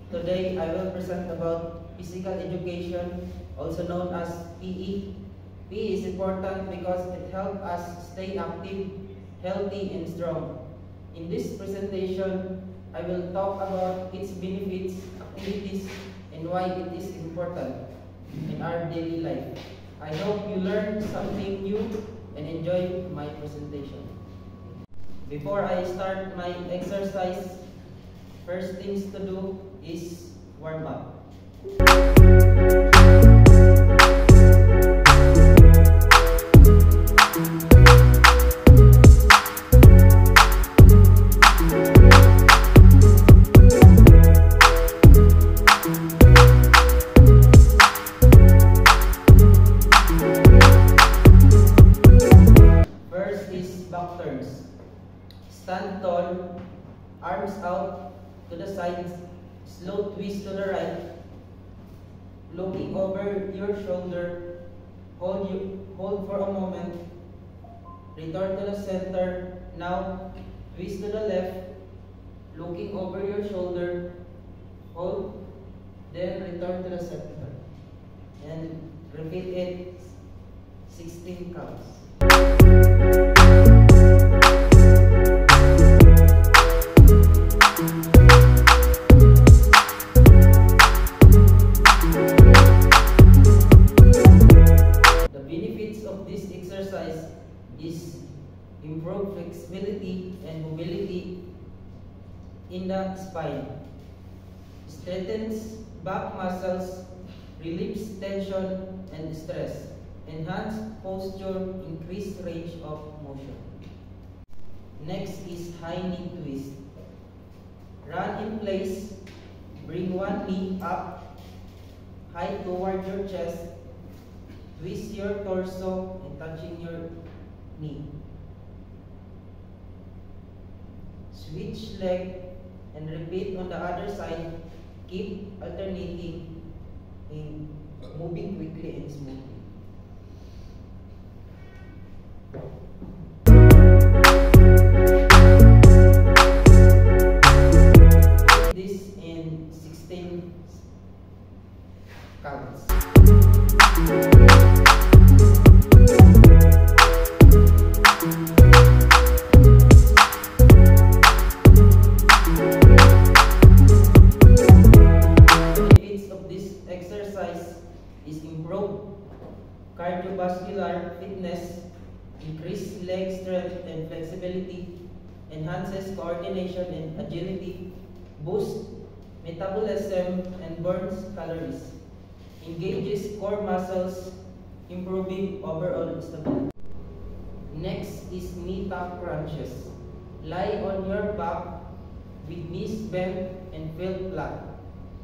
Today I will present about physical education, also known as PE. PE is important because it helps us stay active, healthy, and strong. In this presentation, I will talk about its benefits, activities, and why it is important in our daily life. I hope you learned something new and enjoy my presentation. Before I start my exercise, first things to do is warm up. First is back turns. Stand tall, arms out to the sides, slow twist to the right, looking over your shoulder, hold for a moment, return to the center, now twist to the left, looking over your shoulder, hold, then return to the center, and repeat it 16 counts. Is improve flexibility and mobility in the spine, strengthens back muscles, relieves tension and stress, enhance posture, increase range of motion. Next is high knee twist. Run in place, bring one knee up, high toward your chest, twist your torso and touching your knee. Switch leg and repeat on the other side. Keep alternating in moving quickly and smoothly. This in 16 counts. Is improve cardiovascular fitness, increase leg strength and flexibility, enhances coordination and agility, boosts metabolism and burns calories, engages core muscles, improving overall stability. Next is knee tap crunches. Lie on your back with knees bent and feel flat.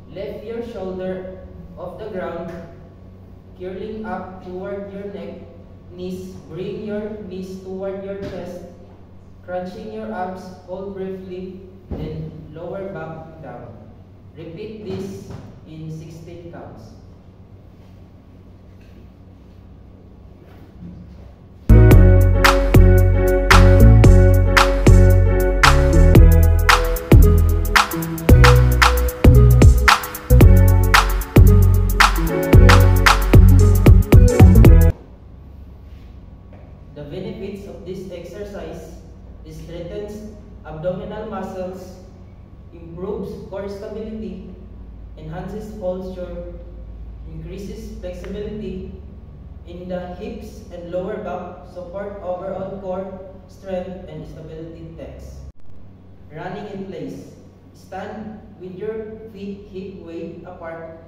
Lift your shoulder off the ground, curling up toward your neck, knees, bring your knees toward your chest, crunching your abs, hold briefly, then lower back down. Repeat this in 16 counts. The benefits of this exercise is strengthens abdominal muscles, improves core stability, enhances posture, increases flexibility in the hips and lower back, support overall core strength and stability techs. Running in place. Stand with your feet hip width apart.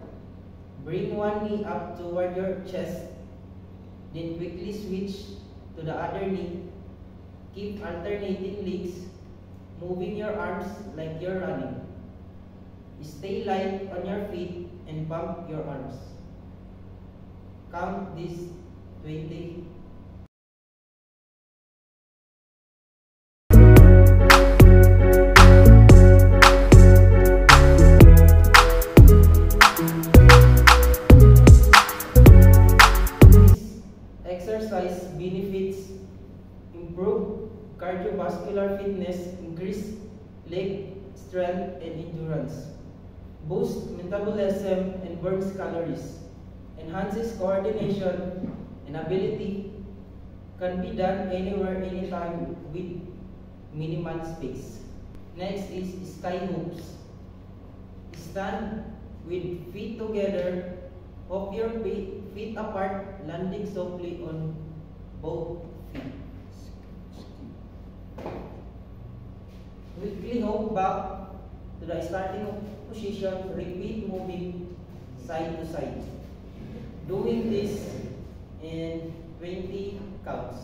Bring one knee up toward your chest, then quickly switch to the other knee. Keep alternating legs, moving your arms like you're running. Stay light on your feet and pump your arms. Count this 20. Exercise benefits: improve cardiovascular fitness, increase leg strength and endurance, boosts metabolism and burns calories, enhances coordination and ability, can be done anywhere, anytime with minimal space. Next is sky hoops. Stand with feet together, hop your feet apart, landing softly on both feet. Quickly hop back to the starting position, repeat moving side to side. Doing this in 20 counts.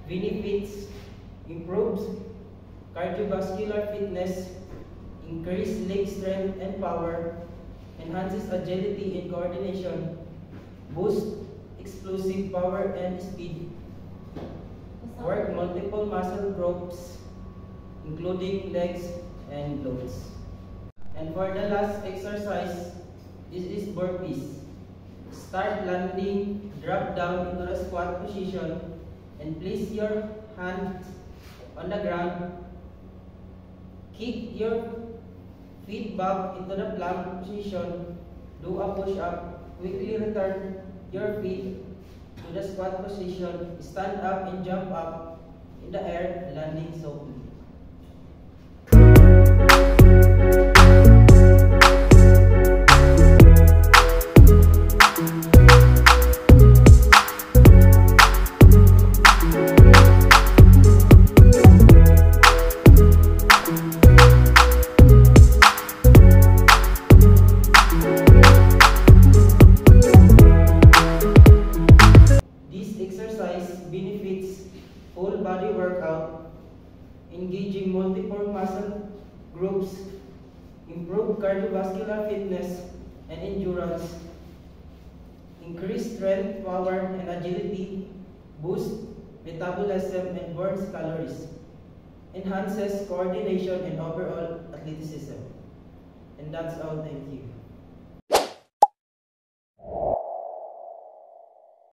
Benefits: improves cardiovascular fitness, increases leg strength and power, enhances agility and coordination, boosts explosive power and speed, work multiple muscle groups including legs and glutes. And for the last exercise, this is burpees. Start landing, drop down into the squat position, and place your hands on the ground. Kick your feet back into the plank position. Do a push-up. Quickly return your feet to the squat position. Stand up and jump up in the air, landing softly. Benefits: full body workout, engaging multiple muscle groups, improve cardiovascular fitness and endurance, increase strength, power and agility, boost metabolism and burns calories, enhances coordination and overall athleticism. And that's all. Thank you.